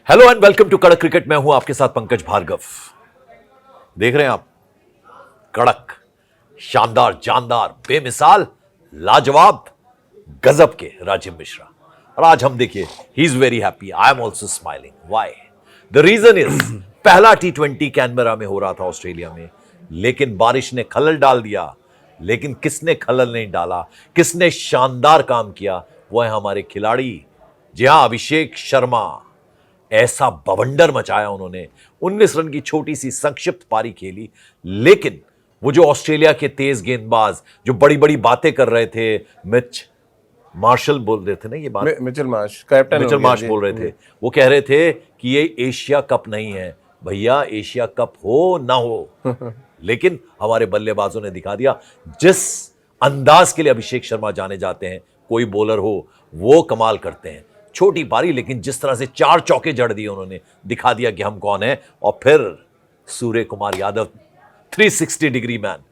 Hello and welcome to कड़क cricket. मैं हूं आपके साथ पंकज भार्गव। देख रहे हैं आप कड़क, शानदार, जानदार, बेमिसाल, लाजवाब, गजब के राजीव मिश्रा। और आज हम देखिए, he is very happy, I am also smiling. Why? The reason is पहला T20 कैनबरा में हो रहा था ऑस्ट्रेलिया में, लेकिन बारिश ने खलल डाल दिया। लेकिन किसने खलल नहीं डाला, किसने शानदार काम किया, वो है हमारे खिलाड़ी। जी हां, अभिषेक शर्मा। ऐसा बवंडर मचाया उन्होंने। 19 रन की छोटी सी संक्षिप्त पारी खेली, लेकिन वो जो ऑस्ट्रेलिया के तेज गेंदबाज जो बड़ी बड़ी बातें कर रहे थे, मार्शल बोल रहे थे ना, ये बात Mitchell Marsh captain Mitchell Marsh बोल रहे थे। वो कह रहे थे कि ये एशिया कप नहीं है। भैया, एशिया कप हो ना हो लेकिन हमारे बल्लेबाजों ने दिखा दिया। जिस अंदाज के लिए अभिषेक शर्मा जाने जाते हैं, कोई बॉलर हो वो कमाल करते हैं। छोटी पारी, लेकिन जिस तरह से 4 चौके जड़ दिए उन्होंने, दिखा दिया कि हम कौन है। और फिर सूर्य कुमार यादव, 360 डिग्री मैन,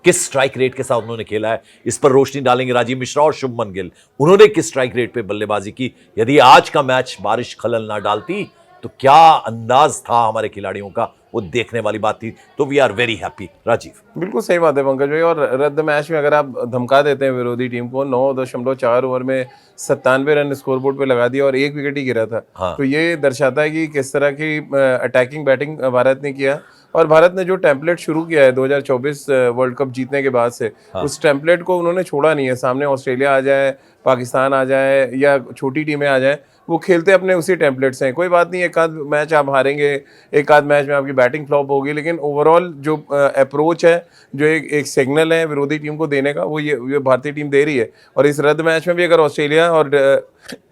किस स्ट्राइक रेट के साथ उन्होंने खेला है, इस पर रोशनी डालेंगे राजीव मिश्रा और शुभमन गिल। उन्होंने किस स्ट्राइक रेट पे बल्लेबाजी की। यदि आज का मैच बारिश खलल ना डालती तो क्या अंदाज था हमारे खिलाड़ियों का, वो देखने वाली बात थी। तो we are very happy Rajiv. बिल्कुल सही बात है पंकज भाई। और रद्द मैच में अगर आप धमका देते हैं विरोधी टीम को, 9.4 ओवर में 97 रन स्कोरबोर्ड पे लगा दिया और 1 विकेट ही गिरा था। तो ये दर्शाता है कि किस तरह की अटैकिंग बैटिंग भारत ने किया। और भारत ने जो टेम्पलेट शुरू किया है 2024 वर्ल्ड कप जीतने के बाद से, उस टेम्पलेट को उन्होंने छोड़ा नहीं है। सामने ऑस्ट्रेलिया आ जाए, पाकिस्तान आ जाए या छोटी टीमें आ जाए, वो खेलते अपने उसी टेम्पलेट से हैं। कोई बात नहीं, एक आध मैच आप हारेंगे, एक आध मैच में आपकी बैटिंग फ्लॉप होगी, लेकिन ओवरऑल जो अप्रोच है, जो एक सिग्नल है विरोधी टीम को देने का, वो ये भारतीय टीम दे रही है। और इस रद्द मैच में भी अगर ऑस्ट्रेलिया और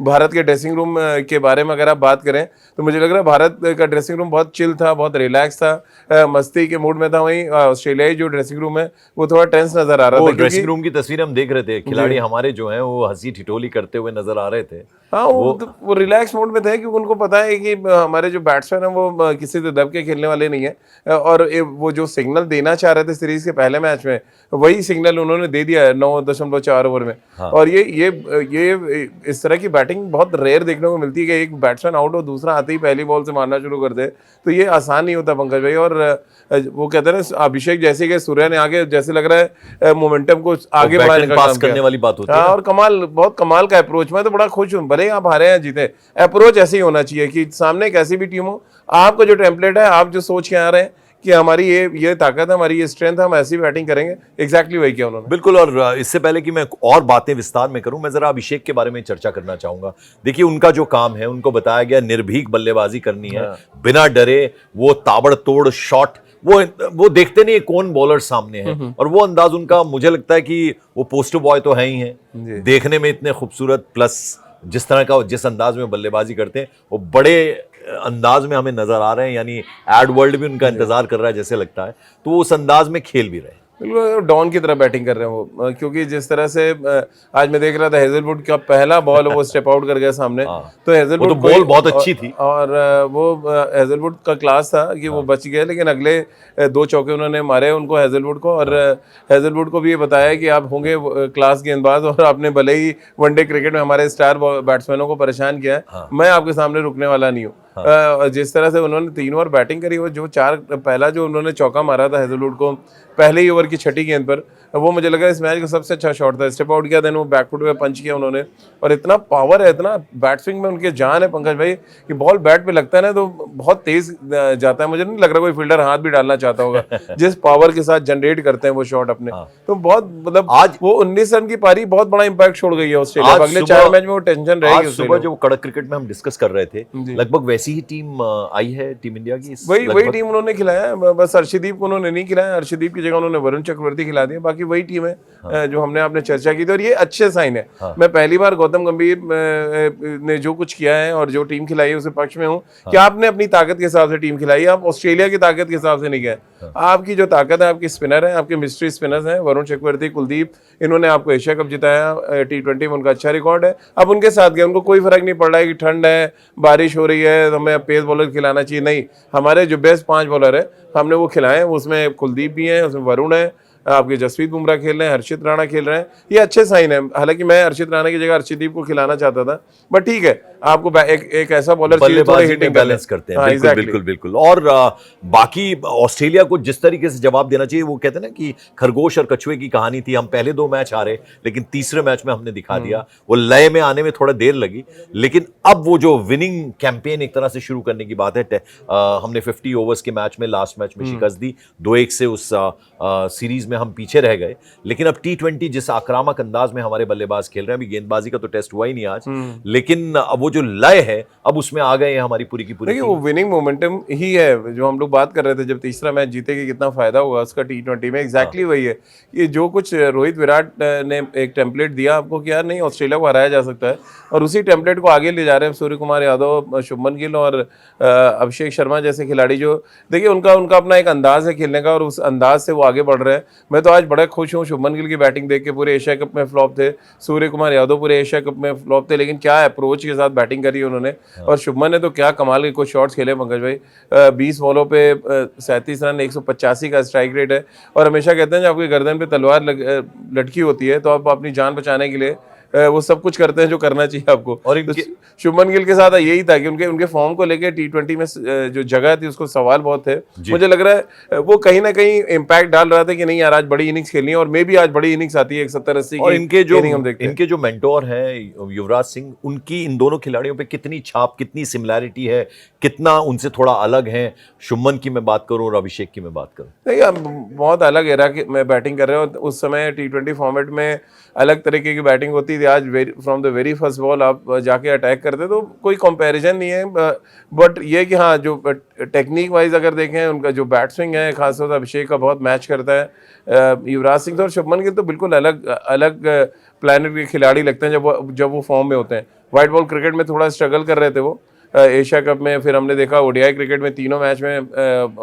भारत के ड्रेसिंग रूम के बारे में अगर आप बात करें, तो मुझे लग रहा है भारत का ड्रेसिंग रूम बहुत चिल था, बहुत रिलैक्स था, मस्ती के मूड में था। वहीं ऑस्ट्रेलियाई जो ड्रेसिंग रूम है वो थोड़ा टेंस नजर आ रहा था। ड्रेसिंग रूम की तस्वीर हम देख रहे थे, खिलाड़ी हमारे जो हैं वो हंसी ठिठोली करते हुए नजर आ रहे थे। हाँ, वो रिलैक्स मोड में थे, क्योंकि उनको पता है कि हमारे जो बैट्समैन हैं वो किसी से दब के खेलने वाले नहीं है। और वो जो सिग्नल देना चाह रहे थे सीरीज के पहले मैच में, वही सिग्नल उन्होंने दे दिया है 9.4 ओवर में। और ये इस तरह की बैटिंग बहुत रेयर देखने को मिलती है कि एक बैट्समैन आउट हो, दूसरा आते ही पहली बॉल से मारना शुरू कर दे। तो ये आसान नहीं होता पंकज भाई। और वो कहते हैं ना, अभिषेक जैसे कि सूर्या ने आगे, जैसे लग रहा है मोमेंटम को आगे बढ़ाने का काम करने वाली बात होती है। और बहुत कमाल का अप्रोच। मैं तो बड़ा खुश हूँ, भले आप हारे हैं जीते, अप्रोच ऐसे ही होना चाहिए कि सामने कैसी भी टीम हो, आपका जो टेम्पलेट है, आप जो सोच के आ रहे हैं कि हमारी ये ताकत है, हमारी ये स्ट्रेंथ है, हम ऐसी बैटिंग करेंगे, एग्जैक्टली वही किया उन्होंने। बिल्कुल। और इससे पहले कि मैं और बातें विस्तार में करूं, मैं जरा अभिषेक के बारे में चर्चा करना चाहूंगा। देखिए, उनका जो काम है, उनको बताया गया निर्भीक बल्लेबाजी करनी है, बिना डरे। वो ताबड़तोड़ शॉट, वो देखते नहीं कौन बॉलर सामने है। और वो अंदाज उनका, मुझे लगता है कि वो पोस्टर बॉय तो है ही है, देखने में इतने खूबसूरत, प्लस जिस तरह का, जिस अंदाज में बल्लेबाजी करते हैं, वो बड़े अंदाज में हमें नजर आ रहे हैं। यानी एड वर्ल्ड भी उनका इंतजार कर रहा है जैसे लगता है। तो वो उस अंदाज में खेल भी रहे हैं। बिल्कुल डॉन की तरह बैटिंग कर रहे हैं वो। क्योंकि जिस तरह से आज मैं देख रहा था, हेजलवुड का पहला बॉल वो स्टेप आउट कर गया सामने। तो हेजलवुड तो बॉल बहुत अच्छी थी और वो हेजलवुड का क्लास था कि वो बच गए। लेकिन अगले 2 चौके उन्होंने मारे उनको, हेजलवुड को। और हेजलवुड को भी ये बताया कि आप होंगे क्लास गेंदबाज, और आपने भले ही वनडे क्रिकेट में हमारे स्टार बैट्समैनों को परेशान किया है, मैं आपके सामने रुकने वाला नहीं हूँ। जिस तरह से उन्होंने 3 ओवर बैटिंग करी, वो जो पहला जो उन्होंने चौका मारा था हेजलवुड को पहले ही ओवर की 6ठी गेंद पर, वो मुझे लगा इस मैच का सबसे अच्छा शॉट था। स्टेप आउट किया, देन वो बैकफुट पे पंच किया उन्होंने। और इतना पावर है, इतना बैट स्विंग में उनके जान है पंकज भाई, कि बॉल बैट पे लगता है ना तो बहुत तेज जाता है। मुझे नहीं लग रहा कोई फील्डर हाथ भी डालना चाहता होगा जिस पावर के साथ जनरेट करते हैं वो शॉट अपने। तो बहुत, मतलब आज वो 19 रन की पारी बहुत बड़ा इंपैक्ट छोड़ गई है ऑस्ट्रेलिया। अगले 4 मैच में वो टेंशन रहेगी। सुबह जो कड़क क्रिकेट में हम डिस्कस कर रहे थे, लगभग वैसी ही टीम आई है टीम इंडिया की। वही टीम उन्होंने खिलाया, बस अर्शदीप को उन्होंने नहीं खिलाया। अर्शदीप की जगह उन्होंने वरुण चक्रवर्ती खिला दिया। बाकी वही टीम है जो हमने आपने चर्चा की थी। और ये अच्छे साइन है। मैं पहली बार गौतम गंभीर ने जो कुछ किया है और जो टीम खिलाई है उसके पक्ष में हूँ कि आपने अपनी ताकत के हिसाब से टीम खिलाई, आप ऑस्ट्रेलिया की ताकत के हिसाब से नहीं गए। आपकी जो ताकत है, आपकी स्पिनर है, आपके मिस्ट्री स्पिनर्स हैं, वरुण चक्रवर्ती, कुलदीप, इन्होंने आपको एशिया कप जिताया। T20 में उनका अच्छा रिकॉर्ड है। अब उनके साथ गए, उनको कोई फर्क नहीं पड़ रहा है कि ठंड है, बारिश हो रही है, हमें पेस बॉलर खिलाना चाहिए। नहीं, हमारे जो बेस्ट 5 बॉलर है हमने वो खिलाए। उसमें कुलदीप भी हैं, उसमें वरुण है, आपके जसप्रीत बुमराह खेल रहे हैं, हर्षित राणा खेल रहे हैं। ये अच्छे साइन है। हालांकि मैं हर्षित राणा की जगह अर्शदीप को खिलाना चाहता था, बट ठीक है, आपको एक ऐसा बॉलर चाहिए थोड़ा बल्लेबाजी में हिटिंग बैलेंस करते हैं। हाँ, बिल्कुल exactly. बिल्कुल बिल्कुल। और बाकी ऑस्ट्रेलिया को जिस तरीके से जवाब देना चाहिए, वो कहते हैं ना कि खरगोश और कछुए की कहानी थी। हम पहले 2 मैच हारे, लेकिन तीसरे मैच में हमने दिखा दिया। वो लय में आने में थोड़ा देर लगी, लेकिन अब वो जो विनिंग कैंपेन एक तरह से शुरू करने की बात है। हमने 50 ओवर्स के मैच में लास्ट मैच में शिकस्त दी 2-1 से। उस सीरीज में हम पीछे रह गए, लेकिन अब T20 जिस आक्रामक अंदाज में हमारे बल्लेबाज खेल रहे हैं, अभी गेंदबाजी का तो टेस्ट हुआ ही नहीं आज, लेकिन अब वो जो लय है अब उसमें आ गए हैं हमारी पूरी की पूरी देखिए वो विनिंग मोमेंटम ही है जो हम लोग बात कर रहे थे। जब तीसरा मैच जीते कि कितना फायदा होगा उसका T20 में, एग्जैक्टली वही है कि जो कुछ रोहित विराट ने एक टेम्पलेट दिया आपको कि यार नहीं ऑस्ट्रेलिया को हराया जा सकता है, और उसी टेम्पलेट को आगे ले जा रहे हैं सूर्य कुमार यादव, शुभमन गिल और अभिषेक शर्मा जैसे खिलाड़ी। जो देखिए उनका अपना एक अंदाज है खेलने का, और उस अंदाज से वो आगे बढ़ रहे हैं। मैं तो आज बड़ा खुश हूँ शुभमन गिल की बैटिंग देख के। पूरे एशिया कप में फ्लॉप थे, सूर्य कुमार यादव पूरे एशिया कप में फ्लॉप थे, लेकिन क्या अप्रोच के साथ बैटिंग करी उन्होंने। और शुभमन ने तो क्या कमाल के कुछ शॉट्स खेले पंकज भाई। 20 बॉलों पे 37 रन, 185 का स्ट्राइक रेट है। और हमेशा कहते हैं जब आपकी गर्दन पे तलवार लटकी होती है तो आप अपनी जान बचाने के लिए वो सब कुछ करते हैं जो करना चाहिए आपको। और तो शुभमन गिल के साथ यही था कि उनके फॉर्म को लेके T20 में जो जगह थी उसको सवाल बहुत थे। मुझे लग रहा है वो कहीं ना कहीं इम्पैक्ट डाल रहा था कि नहीं यार आज बड़ी इनिंग्स खेलनी है, और मे भी आज बड़ी इनिंग्स आती है 170-80 और की। इनके जो मेंटोर हैं युवराज सिंह, उनकी इन दोनों खिलाड़ियों पे कितनी छाप, कितनी सिमिलैरिटी है, कितना उनसे थोड़ा अलग है। शुभमन की मैं बात करूं और अभिषेक की मैं बात करूं, नहीं बहुत अलग एरा में बैटिंग कर रहे हो। उस समय T20 फॉर्मेट में अलग तरीके की बैटिंग होती थी। आज from the very first ball आप जाके अटैक करते, तो कोई कंपैरिजन नहीं है। बट ये कि हाँ जो टेक्निक वाइज अगर देखें उनका जो बैट स्विंग है खासतौर से अभिषेक का बहुत मैच करता है युवराज सिंह तो। और शुभमन गिल तो बिल्कुल अलग प्लानट के खिलाड़ी लगते हैं जब वो फॉर्म में होते हैं। वाइट बॉल क्रिकेट में थोड़ा स्ट्रगल कर रहे थे वो एशिया कप में, फिर हमने देखा ओडीआई क्रिकेट में तीनों मैच में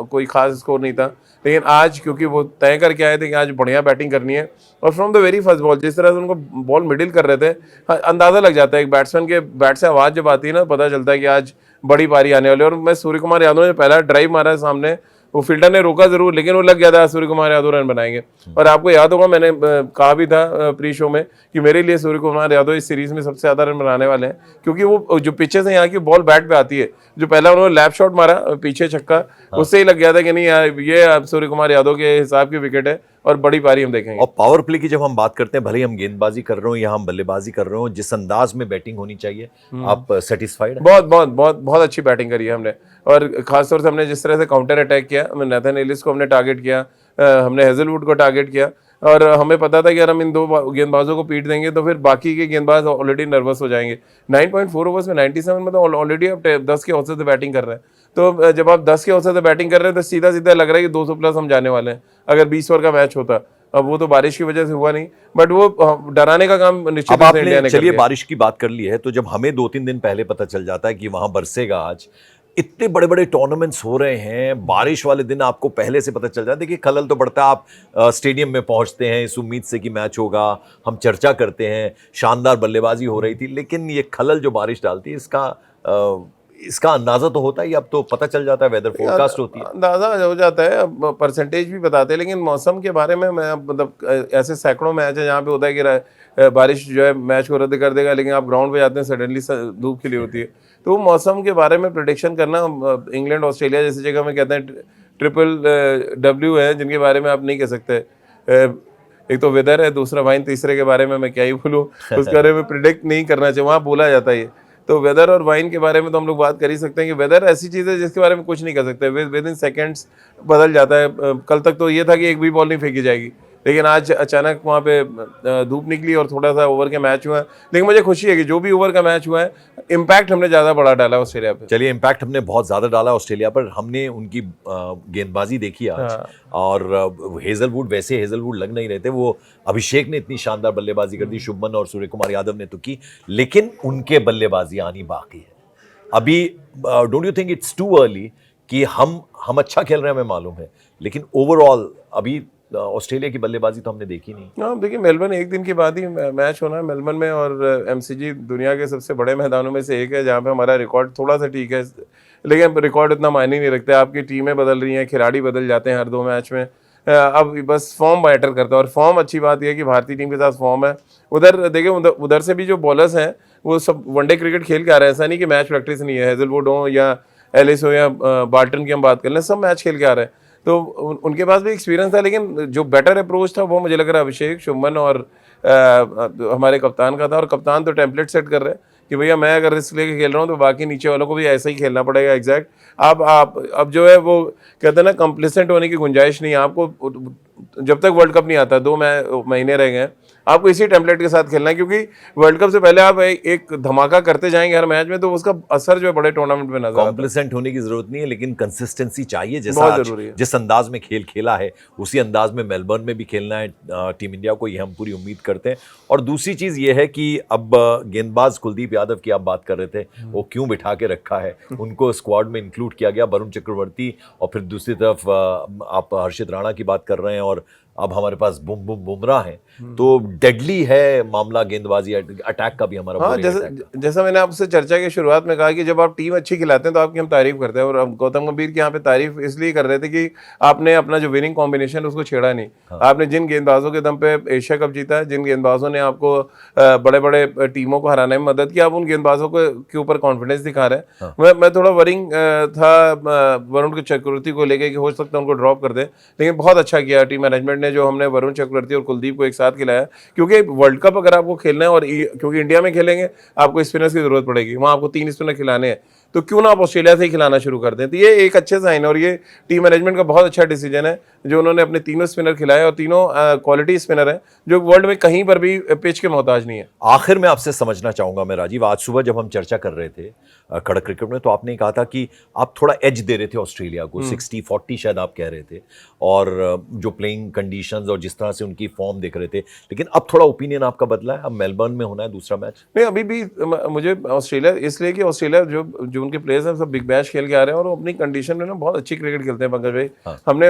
कोई खास स्कोर नहीं था। लेकिन आज क्योंकि वो तय करके आए थे कि आज बढ़िया बैटिंग करनी है, और from the very first ball जिस तरह से उनको बॉल मिडिल कर रहे थे, अंदाजा लग जाता है एक बैट्समैन के बैट से आवाज़ जब आती है ना, पता चलता है कि आज बड़ी पारी आने वाली है। और मैं सूर्य कुमार यादव ने पहला ड्राइव मारा है सामने, वो फील्डर ने रोका जरूर, लेकिन वो लग गया था सूर्य कुमार यादव रन बनाएंगे। और आपको याद होगा मैंने कहा भी था प्री शो में कि मेरे लिए सूर्य कुमार यादव इस सीरीज में सबसे ज्यादा रन बनाने वाले हैं, क्योंकि वो जो पिचेस हैं यहाँ की बॉल बैट पे आती है। जो पहला उन्होंने लैप शॉट मारा पीछे छक्का, उससे ही लग गया था कि नहीं यार ये सूर्य कुमार यादव के हिसाब की विकेट है और बड़ी पारी हम देखेंगे। और पावर प्ले की जब हम बात करते हैं, भले ही हम गेंदबाजी कर रहे हो या हम बल्लेबाजी कर रहे हो, जिस अंदाज में बैटिंग होनी चाहिए, आप सेटिस्फाइड हैं? बहुत बहुत बहुत बहुत अच्छी बैटिंग करी है हमने। और खासतौर से हमने जिस तरह से काउंटर अटैक किया, नेथन एलिस को हमने टारगेट किया, हमने हेजलवुड को टारगेट किया, और हमें पता था कि अगर हम इन 2 गेंदबाजों को पीट देंगे तो फिर बाकी के गेंदबाज ऑलरेडी नर्वस हो जाएंगे। 9.4 ओवर्स में 97 में तो ऑलरेडी आप 10 के औसत से बैटिंग कर रहे हैं। तो जब आप 10 के औसत से बैटिंग कर रहे हैं तो सीधा सीधा लग रहा है कि 200 प्लस हम जाने वाले हैं अगर 20 ओवर का मैच होता। अब वो तो बारिश की वजह से हुआ नहीं, बट वो डराने का काम निश्चित अब आपने चलिए बारिश की बात कर ली है, तो जब हमें 2-3 दिन पहले पता चल जाता है कि वहां बरसेगा आज, इतने बड़े बड़े टूर्नामेंट्स हो रहे हैं, बारिश वाले दिन आपको पहले से पता चल जाता है। देखिए खलल तो बढ़ता है, आप स्टेडियम में पहुंचते हैं इस उम्मीद से कि मैच होगा, हम चर्चा करते हैं, शानदार बल्लेबाजी हो रही थी, लेकिन ये खलल जो बारिश डालती है इसका अंदाजा तो होता ही, अब तो पता चल जाता है, वेदर फोरकास्ट होती है, अंदाजा हो जाता है, अब परसेंटेज भी बताते हैं। लेकिन मौसम के बारे में मैं मतलब ऐसे सैकड़ों मैच है जहाँ पे होता है कि बारिश जो है मैच को रद्द कर देगा, लेकिन आप ग्राउंड पे जाते हैं सडनली धूप खिली होती है। तो मौसम के बारे में प्रेडिक्शन करना इंग्लैंड ऑस्ट्रेलिया जैसी जगह में कहते हैं ट्रिपल W है जिनके बारे में आप नहीं कह सकते। एक तो वेदर है, दूसरा वाइन, तीसरे के बारे में मैं क्या ही बोलूँ, उसके बारे में प्रिडिक्ट नहीं करना चाहिए, वहाँ बोला जाता है। तो वेदर और वाइन के बारे में तो हम लोग बात कर ही सकते हैं कि वेदर ऐसी चीज़ है जिसके बारे में कुछ नहीं कर सकते, विद इन सेकेंड्स बदल जाता है। कल तक तो ये था कि एक भी बॉल नहीं फेंकी जाएगी, लेकिन आज अचानक वहाँ पे धूप निकली और थोड़ा सा ओवर का मैच हुआ। लेकिन मुझे खुशी है कि जो भी ओवर का मैच हुआ है, इम्पैक्ट हमने ज़्यादा बड़ा डाला ऑस्ट्रेलिया पे। चलिए इम्पैक्ट हमने बहुत ज़्यादा डाला ऑस्ट्रेलिया पर, हमने उनकी गेंदबाजी देखी आज। और हेजलवुड वैसे हेजलवुड लग नहीं रहे थे, वो अभिषेक ने इतनी शानदार बल्लेबाजी कर दी, शुभमन और सूर्य कुमार यादव ने तो की, लेकिन उनके बल्लेबाजी आनी बाकी है अभी। Don't you think it's too early कि हम अच्छा खेल रहे हैं, हमें मालूम है, लेकिन ओवरऑल अभी ऑस्ट्रेलिया की बल्लेबाजी तो हमने देखी नहीं। हाँ देखिए मेलबर्न एक दिन के बाद ही मैच होना है मेलबर्न में, और MCG दुनिया के सबसे बड़े मैदानों में से एक है जहाँ पे हमारा रिकॉर्ड थोड़ा सा ठीक है, लेकिन रिकॉर्ड इतना मायने नहीं रखता। आपकी टीमें बदल रही हैं, खिलाड़ी बदल जाते हैं हर 2 मैच में, अब बस फॉर्म मैटर करता है। और फॉर्म अच्छी बात यह है कि भारतीय टीम के साथ फॉर्म है। उधर देखिए उधर से भी जो बॉलर्स हैं वो सब वनडे क्रिकेट खेल के आ रहे हैं, ऐसा नहीं कि मैच प्रैक्टिस नहीं है। हेजलवुड हो या एलिस हो या बाल्टन की हम बात कर लें, सब मैच खेल के आ रहे हैं, तो उनके पास भी एक्सपीरियंस था। लेकिन जो बेटर अप्रोच था वो मुझे लग रहा है अभिषेक, शुभमन और हमारे कप्तान का था। और कप्तान तो टेम्पलेट सेट कर रहे हैं कि भैया मैं अगर रिस्क लेके खेल रहा हूँ तो बाकी नीचे वालों को भी ऐसा ही खेलना पड़ेगा। एग्जैक्ट आप अब जो है वो कहते हैं ना, कंप्लेसेंट होने की गुंजाइश नहीं है आपको। जब तक वर्ल्ड कप नहीं आता, 2 महीने रह गए हैं, आपको इसी टेम्पलेट के साथ खेलना है, क्योंकि वर्ल्ड कप से पहले आप एक धमाका करते जाएंगे हर मैच में, तो उसका असर जो है बड़े टूर्नामेंट में नजर आता है। कॉम्प्लिसेंट होने की जरूरत नहीं है, लेकिन कंसिस्टेंसी चाहिए। जैसा बहुत आज जरूरी है। जिस अंदाज में खेल खेला है उसी अंदाज में मेलबर्न में भी खेलना है टीम इंडिया को, ये हम पूरी उम्मीद करते हैं। और दूसरी चीज ये है कि अब गेंदबाज कुलदीप यादव की आप बात कर रहे थे, वो क्यों बिठा के रखा है, उनको स्क्वाड में इंक्लूड किया गया, वरुण चक्रवर्ती, और फिर दूसरी तरफ आप हर्षित राणा की बात कर रहे हैं, और अब हमारे पास बुमराह है। तो डेडली है मामला गेंदबाजी, अटैक का भी हमारा। हाँ, जैसा मैंने आपसे चर्चा की शुरुआत में कहा कि जब आप टीम अच्छी खिलाते हैं तो आपकी हम तारीफ करते हैं। और अब गौतम गंभीर की यहाँ पे तारीफ इसलिए कर रहे थे कि आपने अपना जो विनिंग कॉम्बिनेशन उसको छेड़ा नहीं। हाँ। आपने जिन गेंदबाजों के दम पे एशिया कप जीता, जिन गेंदबाजों ने आपको बड़े बड़े टीमों को हराने में मदद की, आप उन गेंदबाजों के ऊपर कॉन्फिडेंस दिखा रहे हैं। हाँ। मैं थोड़ा वरिंग था वरुण चक्रवर्ती को लेकर कि हो सकता है उनको ड्रॉप कर दे, लेकिन बहुत अच्छा किया टीम मैनेजमेंट ने जो हमने वरुण चक्रवर्ती और कुलदीप को एक साथ खिलाया। क्योंकि वर्ल्ड कप अगर आपको खेलना है, और क्योंकि इंडिया में खेलेंगे आपको स्पिनर्स की जरूरत पड़ेगी, वहां आपको 3 स्पिनर खिलाने हैं, तो क्यों ना आप ऑस्ट्रेलिया से ही खिलाना शुरू कर दें। तो ये एक अच्छे साइन है, और ये टीम मैनेजमेंट का बहुत अच्छा डिसीजन है जो उन्होंने अपने तीनों स्पिनर खिलाए, और तीनों क्वालिटी स्पिनर हैं जो वर्ल्ड में कहीं पर भी पिच के मोहताज नहीं है। आखिर में आपसे समझना चाहूंगा मैं राजीव, आज सुबह जब हम चर्चा कर रहे थे कड़क क्रिकेट में, तो आपने कहा था कि आप थोड़ा एज दे रहे थे ऑस्ट्रेलिया को, 60-40 शायद आप कह रहे थे, और जो प्लेइंग कंडीशंस और जिस तरह से उनकी फॉर्म देख रहे थे, लेकिन अब थोड़ा ओपिनियन आपका बदला है, अब मेलबर्न में होना है दूसरा मैच। नहीं, अभी भी मुझे ऑस्ट्रेलिया इसलिए कि ऑस्ट्रेलिया जो उनके प्लेयर्स हैं सब बिग बैश खेल के आ रहे हैं, और वो अपनी कंडीशन में ना बहुत अच्छी क्रिकेट खेलते हैं पंकज भाई। हाँ। हमने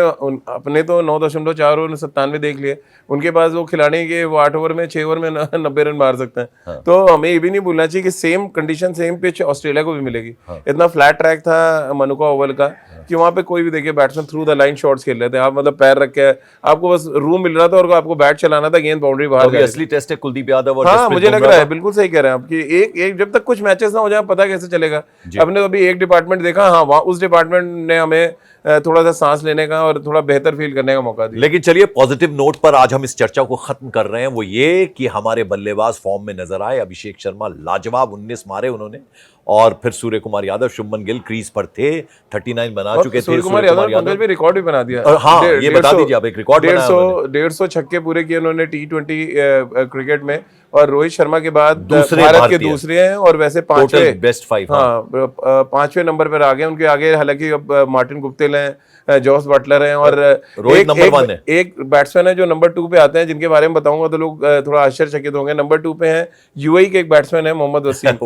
अपने तो 9.4 ओवर में 97 देख लिए, उनके पास वो खिलाड़ी के वो 8 ओवर में 6 ओवर में 90 रन मार सकते हैं। हाँ। तो हमें ये भी नहीं भूलना चाहिए कि same condition same pitch Australia को भी मिलेगी। हाँ। इतना फ्लैट ट्रैक था मनुका ओवल का कि वहां पे कोई भी देखिए batsman through the line shots खेल रहे थे। आप मतलब पैर रख के आपको बस रूम मिल रहा था और आपको बैट चलाना था, गेंद बाउंड्री बाहर। असली टेस्ट है कुलदीप यादव और हाँ, मुझे लग रहा है बिल्कुल सही कह रहे हैं आप कि एक जब तक कुछ मैचेस ना हो जाए पता कैसे चलेगा। हमने तो अभी एक डिपार्टमेंट देखा, हाँ वहाँ उस डिपार्टमेंट ने हमें थोड़ा सा सांस लेने का और थोड़ा बेहतर फील करने का मौका दिया। लेकिन चलिए पॉजिटिव नोट पर आज हम इस चर्चा को खत्म कर रहे हैं, वो ये कि हमारे बल्लेबाज फॉर्म में नजर आए। अभिषेक शर्मा लाजवाब 19 मारे उन्होंने, और फिर सूर्य कुमार यादव, शुभमन गिल क्रीज पर थे, 39 बना चुके थे। सूर्य कुमार यादव भी रिकॉर्ड भी बना दिया। हाँ, ये बता दीजिए आप, एक रिकॉर्ड बनाया उन्होंने। 150 छक्के पूरे किए उन्होंने T20 क्रिकेट में, और रोहित शर्मा के बाद भारत के दूसरे हैं, और वैसे 5वें बेस्ट 5। हाँ, 5वें नंबर पर आ गए। उनके आगे हालांकि अब मार्टिन गुप्टिल हैं, जॉस बटलर हैं, और रोहित नंबर 1 है। एक बैट्समैन है जो नंबर 2 पे आते हैं, जिनके बारे में बताऊंगा तो लोग थोड़ा आश्चर्यचकित होंगे। नंबर 2 पे हैं यूएई के एक बैट्समैन है मोहम्मद वसीम।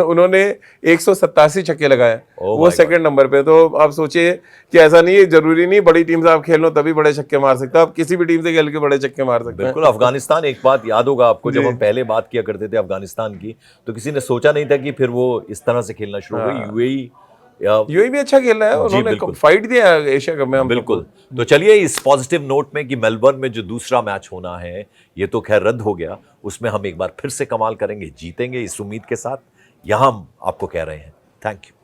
उन्होंने 187 छक्के लगाए, वो सेकंड नंबर पे। तो आप सोचिए कि ऐसा नहीं है, जरूरी नहीं बड़ी टीम से आप खेल लो तभी बड़े छक्के मार सकते हो, आप किसी भी टीम से खेल के बड़े छक्के मार सकते हैं। बिल्कुल। अफगानिस्तान, एक बात याद होगा आपको, जब हम पहले बात किया करते थे अफगानिस्तान की, तो किसी ने सोचा नहीं था कि फिर वो इस तरह से खेलना शुरू हो गई। यूएई भी अच्छा खेल रहा है, उन्होंने फाइट दिया एशिया कप में। बिल्कुल। तो चलिए इस पॉजिटिव नोट में कि मेलबर्न में जो दूसरा मैच होना है ये तो खैर रद्द हो गया, उसमें हम एक बार फिर से कमाल करेंगे, जीतेंगे, इस उम्मीद के साथ यहां हम आपको कह रहे हैं थैंक यू।